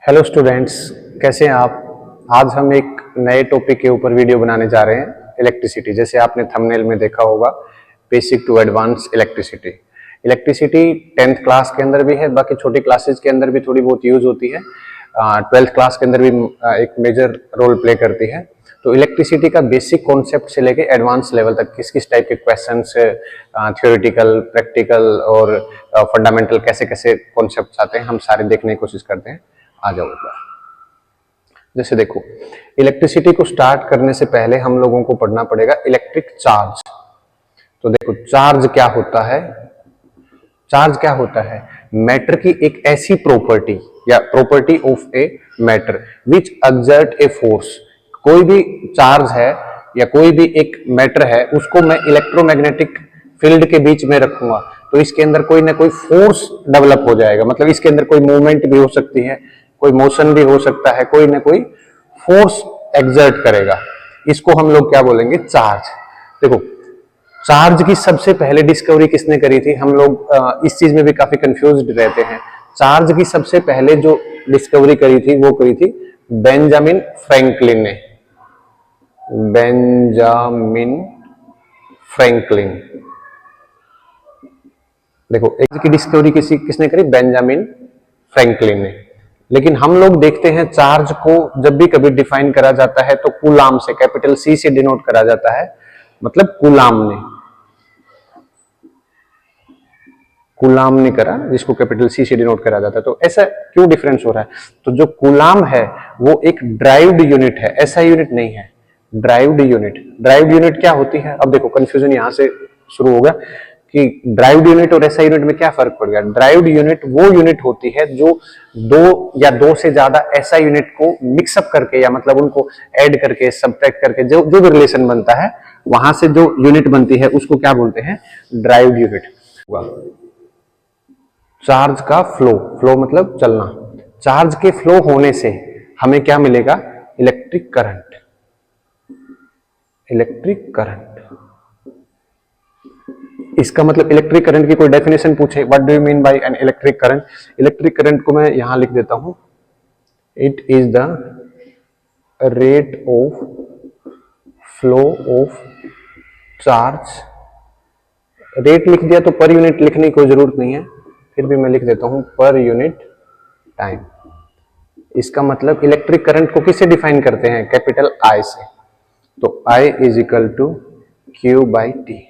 Hello students, कैसे हैं आप। आज हम एक नए टॉपिक के ऊपर वीडियो बनाने जा रहे हैं, इलेक्ट्रिसिटी। जैसे आपने थंबनेल में देखा होगा, basic to advance electricity. Electricity 10th class के अंदर भी है, बाकी छोटी क्लासेस के अंदर भी थोड़ी बहुत यूज होती है। 12th क्लास के अंदर भी एक मेजर रोल प्ले करती है। तो इलेक्ट्रिसिटी का बेसिक कॉन्सेप्ट से लेके एडवांस लेवल तक किस किस टाइप के क्वेश्चंस, थ्योरेटिकल, प्रैक्टिकल और फंडामेंटल कैसे कैसे कॉन्सेप्ट आते हैं, हम सारे देखने की कोशिश करते हैं। आ जाओ एक बार। जैसे देखो, इलेक्ट्रिसिटी को स्टार्ट करने से पहले हम लोगों को पढ़ना पड़ेगा इलेक्ट्रिक चार्ज। तो देखो, चार्ज क्या होता है। चार्ज क्या होता है? मैटर की एक ऐसी प्रॉपर्टी या property of a matter which exert a force. कोई भी चार्ज है या कोई भी एक मैटर है, उसको मैं इलेक्ट्रोमैग्नेटिक फील्ड के बीच में रखूंगा तो इसके अंदर कोई ना कोई फोर्स डेवलप हो जाएगा। मतलब इसके अंदर कोई मूवमेंट भी हो सकती है, कोई मोशन भी हो सकता है, कोई ना कोई फोर्स एक्सर्ट करेगा। इसको हम लोग क्या बोलेंगे? चार्ज। देखो, चार्ज की सबसे पहले डिस्कवरी किसने करी थी? हम लोग इस चीज में भी काफी कंफ्यूज्ड रहते हैं। चार्ज की सबसे पहले जो डिस्कवरी करी थी वो करी थी बेंजामिन फ्रैंकलिन ने। Benjamin Franklin. देखो, चार्ज की डिस्कवरी किसने करी? बेंजामिन फ्रैंकलिन ने। लेकिन हम लोग देखते हैं चार्ज को जब भी कभी डिफाइन करा जाता है तो कूलाम से, कैपिटल सी से डिनोट करा जाता है। मतलब कूलाम ने करा, जिसको कैपिटल सी से डिनोट करा जाता है। तो ऐसा क्यों डिफरेंस हो रहा है? तो जो कूलाम है वो एक ड्राइव्ड यूनिट है, ऐसा यूनिट नहीं है। ड्राइव्ड यूनिट क्या होती है? अब देखो, कंफ्यूजन यहां से शुरू होगा कि ड्राइव्ड यूनिट और एसआई यूनिट में क्या फर्क पड़ गया। ड्राइव्ड यूनिट वो यूनिट होती है जो दो से ज्यादा एसआई यूनिट को मिक्सअप करके, या मतलब उनको ऐड करके, सब्ट्रैक्ट करके जो भी रिलेशन बनता है, वहां से जो यूनिट बनती है उसको क्या बोलते हैं? Derived unit. चार्ज का फ्लो मतलब चलना। चार्ज के फ्लो होने से हमें क्या मिलेगा? Electric current. इसका मतलब इलेक्ट्रिक करंट की कोई डेफिनेशन पूछे, what do you mean by an electric current? Electric current को मैं यहां लिख देता हूं, it is the rate of flow of charge. Rate लिख दिया तो पर यूनिट लिखने की कोई जरूरत नहीं है, फिर भी मैं लिख देता हूं पर यूनिट टाइम। इसका मतलब इलेक्ट्रिक करंट को किससे डिफाइन करते हैं? कैपिटल आई से। तो I is equal to Q by T.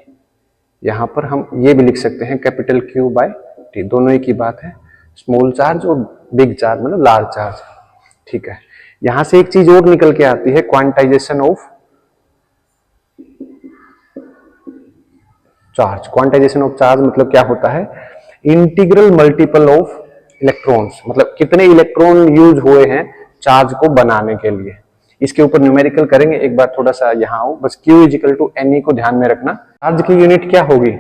यहां पर हम ये भी लिख सकते हैं कैपिटल क्यू बाई टी, दोनों ही की बात है। स्मॉल चार्ज और बिग चार्ज मतलब लार्ज चार्ज। ठीक है, यहां से एक चीज और निकल के आती है, quantization of charge. Quantization of charge मतलब क्या होता है? Integral multiple of electrons. मतलब कितने इलेक्ट्रॉन यूज हुए हैं चार्ज को बनाने के लिए। इसके ऊपर न्यूमेरिकल करेंगे। एक बार थोड़ा सा यहां आओ, बस Q is equal to N को ध्यान में रखना। चार्ज की यूनिट क्या होगी?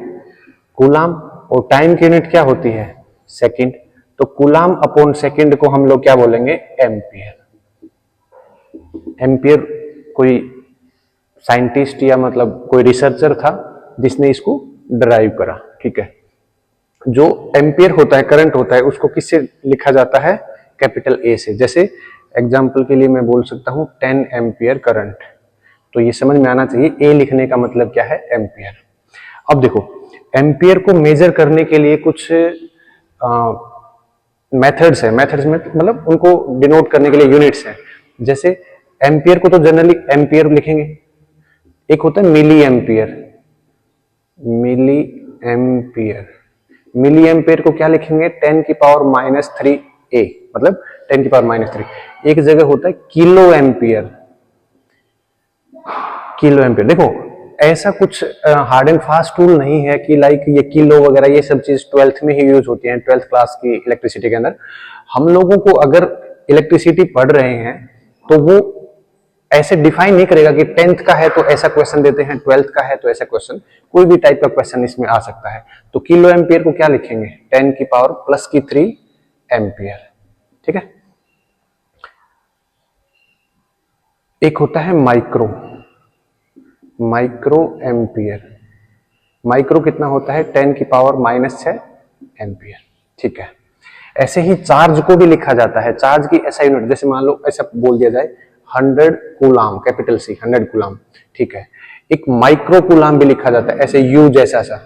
कूलाम। और टाइम की यूनिट क्या होती है? सेकंड। तो कूलाम अपॉन सेकंड को हम लोग क्या बोलेंगे? एम्पियर। एम्पियर कोई साइंटिस्ट या मतलब कोई रिसर्चर था जिसने इसको डराइव करा। ठीक है, जो एम्पियर होता है, करंट होता है, उसको किससे लिखा जाता है? कैपिटल ए से। जैसे एग्जांपल के लिए मैं बोल सकता हूं 10 एम्पियर करंट। तो ये समझ में आना चाहिए ए लिखने का मतलब क्या है? एम्पियर। अब देखो, एम्पियर को मेजर करने के लिए कुछ मेथड्स है। मेथड्स में मतलब उनको डिनोट करने के लिए यूनिट्स हैं। जैसे एम्पियर को तो जनरली एम्पियर लिखेंगे। एक होता है मिली एम्पियर। मिली एम्पियर को क्या लिखेंगे? 10 की पावर -3 ए, मतलब 10 की पावर -3। एक जगह होता है किलो एम्पियर। देखो, ऐसा कुछ हार्ड एंड फास्ट रूल नहीं है कि लाइक ये किलो वगैरह ये सब चीज 12th में ही यूज होती है, 12th क्लास की इलेक्ट्रिसिटी के अंदर। हम लोगों को अगर इलेक्ट्रिसिटी पढ़ रहे हैं तो वो ऐसे डिफाइन नहीं करेगा कि 10th का है तो ऐसा क्वेश्चन देते हैं, 12th का है तो ऐसा क्वेश्चन। कोई भी टाइप का क्वेश्चन इसमें आ सकता है। तो किलो एम्पियर को क्या लिखेंगे? 10 की पावर +3 एम्पियर। ठीक है। एक होता है माइक्रो एम्पियर। माइक्रो कितना होता है? 10 की पावर -6 एम्पियर। ठीक है। ऐसे ही चार्ज को भी लिखा जाता है, चार्ज की ऐसा यूनिट, जैसे मान लो ऐसा बोल दिया जाए 100 कूलाम, कैपिटल सी 100 कूलाम, ठीक है। एक माइक्रो कूलाम भी लिखा जाता है, ऐसे यू जैसा सा,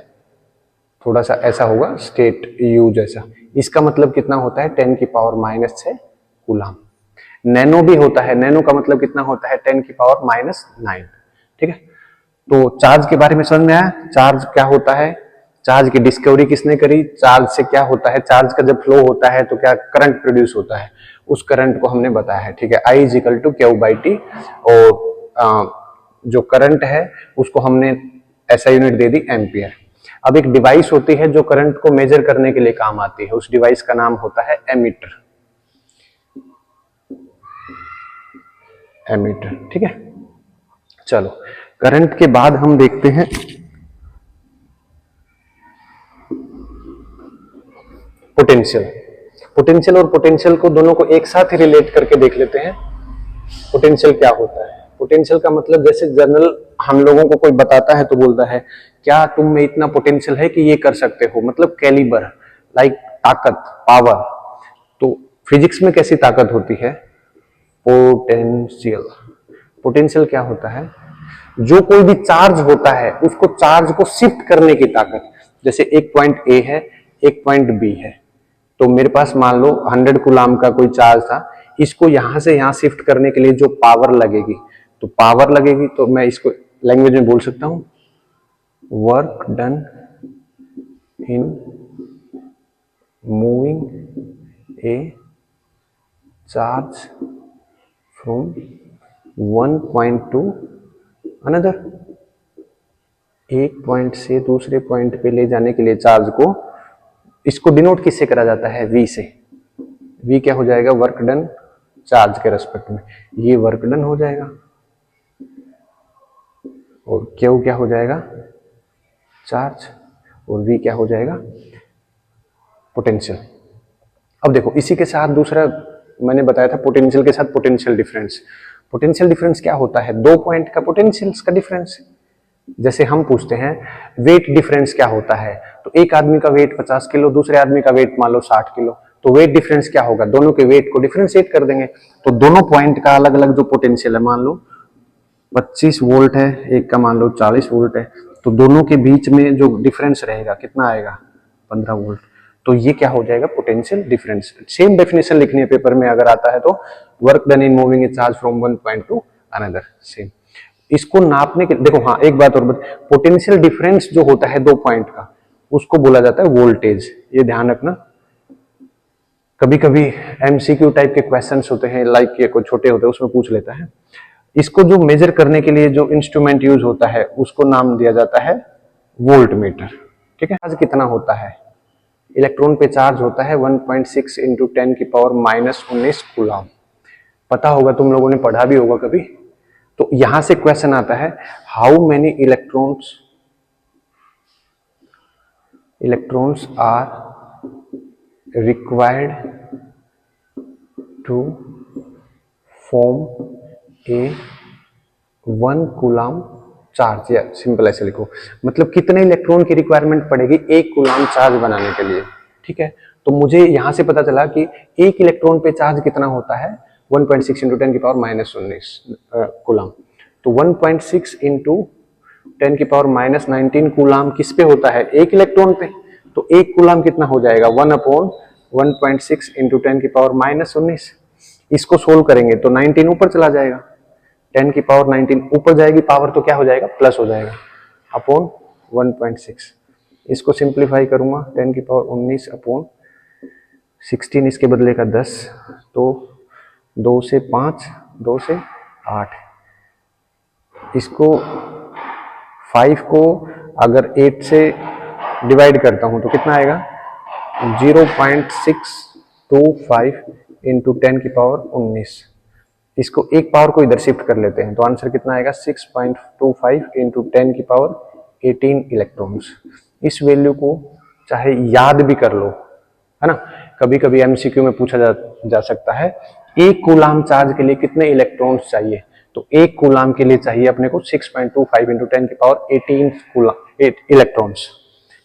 थोड़ा सा ऐसा होगा, स्टेट यू जैसा। इसका मतलब कितना होता है 10 की पावर -6 कूलाम। नैनो भी होता है, नैनो का मतलब कितना होता है 10 की पावर -9, ठीक है। तो चार्ज के बारे में समझ में आया, चार्ज क्या होता है, चार्ज की डिस्कवरी किसने करी, चार्ज से क्या होता है, चार्ज का जब फ्लो होता है तो क्या करंट प्रोड्यूस होता है, उस करंट को हमने बताया है, ठीक है। I = Q/T, और जो करंट है उसको हमने ऐसा यूनिट दे दी एम्पियर। अब एक डिवाइस होती है जो करंट को मेजर करने के लिए काम आती है, उस डिवाइस का नाम होता है एमीटर, एमीटर, ठीक है। चलो, करंट के बाद हम देखते हैं पोटेंशियल। पोटेंशियल और पोटेंशियल को दोनों को एक साथ ही रिलेट करके देख लेते हैं। पोटेंशियल क्या होता है, पोटेंशियल का मतलब जैसे जनरल हम लोगों को कोई बताता है तो बोलता है क्या तुम में इतना पोटेंशियल है कि ये कर सकते हो, मतलब कैलिबर, लाइक ताकत, पावर। तो फिजिक्स में कैसी ताकत होती है, पोटेंशियल। पोटेंशियल क्या होता है, जो कोई भी चार्ज होता है उसको चार्ज को शिफ्ट करने की ताकत। जैसे एक पॉइंट ए है, एक पॉइंट बी है, तो मेरे पास मान लो 100 कूलाम का कोई चार्ज था, इसको यहां से यहां शिफ्ट करने के लिए जो पावर लगेगी, तो पावर लगेगी, तो मैं इसको लैंग्वेज में बोल सकता हूं, work done in moving A charge from one point two another. एक पॉइंट से दूसरे पॉइंट पे ले जाने के लिए चार्ज को, इसको डिनोट किससे करा जाता है, वी से। वी क्या हो जाएगा, वर्क डन चार्ज के रेस्पेक्ट में, ये वर्क डन हो जाएगा, और क्यू क्या हो जाएगा, चार्ज, और वी क्या हो जाएगा, पोटेंशियल। अब देखो इसी के साथ दूसरा मैंने बताया था, पोटेंशियल के साथ पोटेंशियल डिफरेंस। पोटेंशियल डिफरेंस क्या होता है, दो पॉइंट का पोटेंशियल्स का डिफरेंस। जैसे हम पूछते हैं वेट डिफरेंस क्या होता है, तो एक आदमी का वेट 50 किलो, दूसरे आदमी का वेट मान लो 60 किलो, तो वेट डिफरेंस क्या होगा, दोनों के वेट को डिफरेंशिएट कर देंगे। तो दोनों पॉइंट का अलग अलग जो पोटेंशियल है, मान लो 25 वोल्ट है, एक का मान लो 40 वोल्ट है, तो दोनों के बीच में जो डिफरेंस रहेगा कितना आएगा, 15 वोल्ट। तो ये क्या हो जाएगा, पोटेंशियल डिफरेंस। सेम डेफिनेशन लिखनी है पेपर में अगर आता है तो, work done in moving A charge from one point two another, same. इसको नापने के, देखो हाँ एक बात और पोटेंशियल डिफरेंस जो होता है दो पॉइंट का, उसको बोला जाता है वोल्टेज, ये ध्यान रखना। कभी कभी एमसीक्यू टाइप के क्वेश्चंस होते हैं, लाइक ये कोई छोटे होते हैं उसमें पूछ लेता है। इसको जो मेजर करने के लिए जो इंस्ट्रूमेंट यूज होता है उसको नाम दिया जाता है वोल्ट मीटर, ठीक है। चार्ज कितना होता है, इलेक्ट्रॉन पे चार्ज होता है 1.6 इंटू 10 की पावर -19 कूलम। पता होगा, तुम लोगों ने पढ़ा भी होगा कभी। तो यहां से क्वेश्चन आता है, how many electrons are required to form a 1 coulomb charge, या सिंपल ऐसे लिखो, मतलब कितने इलेक्ट्रॉन की रिक्वायरमेंट पड़ेगी 1 कूलम चार्ज बनाने के लिए, ठीक है। तो मुझे यहां से पता चला कि एक इलेक्ट्रॉन पे चार्ज कितना होता है, 1.6 इंटू 10 की पावर -19 कूलम। तो 1.6 इंटू 10 की पावर -19 कूलम किस पे होता है, एक इलेक्ट्रॉन पे। तो एक कूलम कितना हो जाएगा, 1/1.6 इंटू 10 की पावर -19। इसको सोल्व करेंगे तो 19 ऊपर चला जाएगा, 10 की पावर 19 ऊपर जाएगी पावर, तो क्या हो जाएगा, प्लस हो जाएगा, अपॉन 1.6। इसको सिंप्लीफाई करूंगा, 10 की पावर 19 अपॉन 16, इसके बदले का 10, तो 2 से 5, 2 से 8। इसको 5 को अगर 8 से डिवाइड करता हूं तो कितना आएगा, 0.625 इंटू 10 की पावर 19। इसको एक पावर को इधर शिफ्ट कर लेते हैं तो आंसर कितना आएगा, 6.25 इंटू 10 की पावर 18 इलेक्ट्रॉन्स। इस वैल्यू को चाहे याद भी कर लो, है ना। कभी कभी एमसीक्यू में पूछा जा सकता है, एक कूलम चार्ज के लिए कितने इलेक्ट्रॉन्स चाहिए, तो एक कूलम के लिए चाहिए अपने को 6.25 इंटू 10 की पावर 18 इलेक्ट्रॉन्स,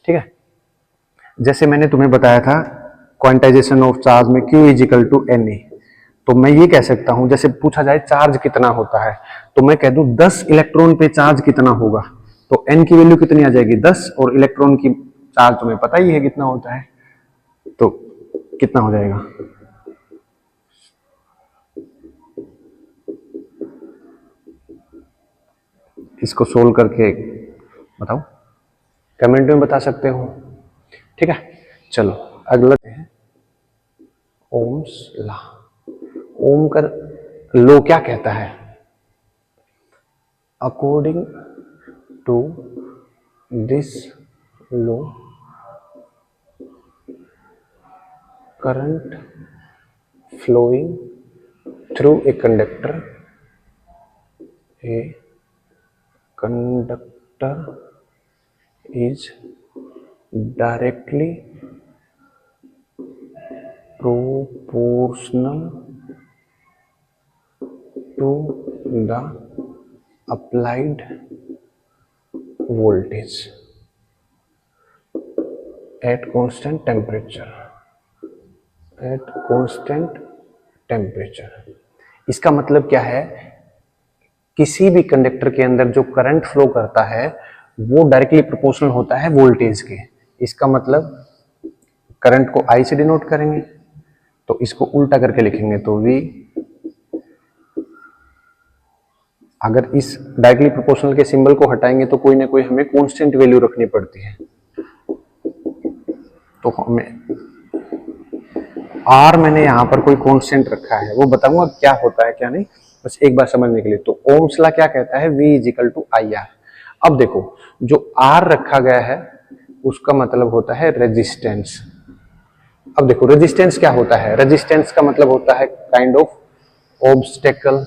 ठीक है। जैसे मैंने तुम्हें बताया था क्वांटाइजेशन ऑफ चार्ज में Q is equal to NE। तो मैं ये कह सकता हूं, जैसे पूछा जाए चार्ज कितना होता है, तो मैं कह दूं 10 इलेक्ट्रॉन पे चार्ज कितना होगा, तो N की वैल्यू कितनी आ जाएगी 10, और इलेक्ट्रॉन की चार्ज तुम्हें पता ही है कितना होता है, तो कितना हो जाएगा। इसको सोल्व करके बताओ, कमेंट में बता सकते हो, ठीक है। चलो अगला है ओम्स लॉ। ओम का लॉ क्या कहता है? According to this law current flowing through a conductor is directly proportional to the applied voltage at constant temperature। इसका मतलब क्या है? किसी भी कंडक्टर के अंदर जो करंट फ्लो करता है वो डायरेक्टली प्रोपोर्शनल होता है वोल्टेज के। इसका मतलब करंट को I से डिनोट करेंगे, तो इसको उल्टा करके लिखेंगे तो V। अगर इस डायरेक्टली प्रोपोर्शनल के सिंबल को हटाएंगे तो कोई ना कोई हमें कांस्टेंट वैल्यू रखनी पड़ती है, तो हमें R मैंने यहां पर कोई कांस्टेंट रखा है, वो बताऊंगा क्या होता है क्या नहीं, बस एक बार समझने के लिए। तो ओम्स लॉ क्या कहता है? V is equal to IR। अब देखो जो R रखा गया है उसका मतलब होता है रेजिस्टेंस। अब देखो रेजिस्टेंस क्या होता है? रेजिस्टेंस का मतलब होता है काइंड ऑफ ऑब्स्टेकल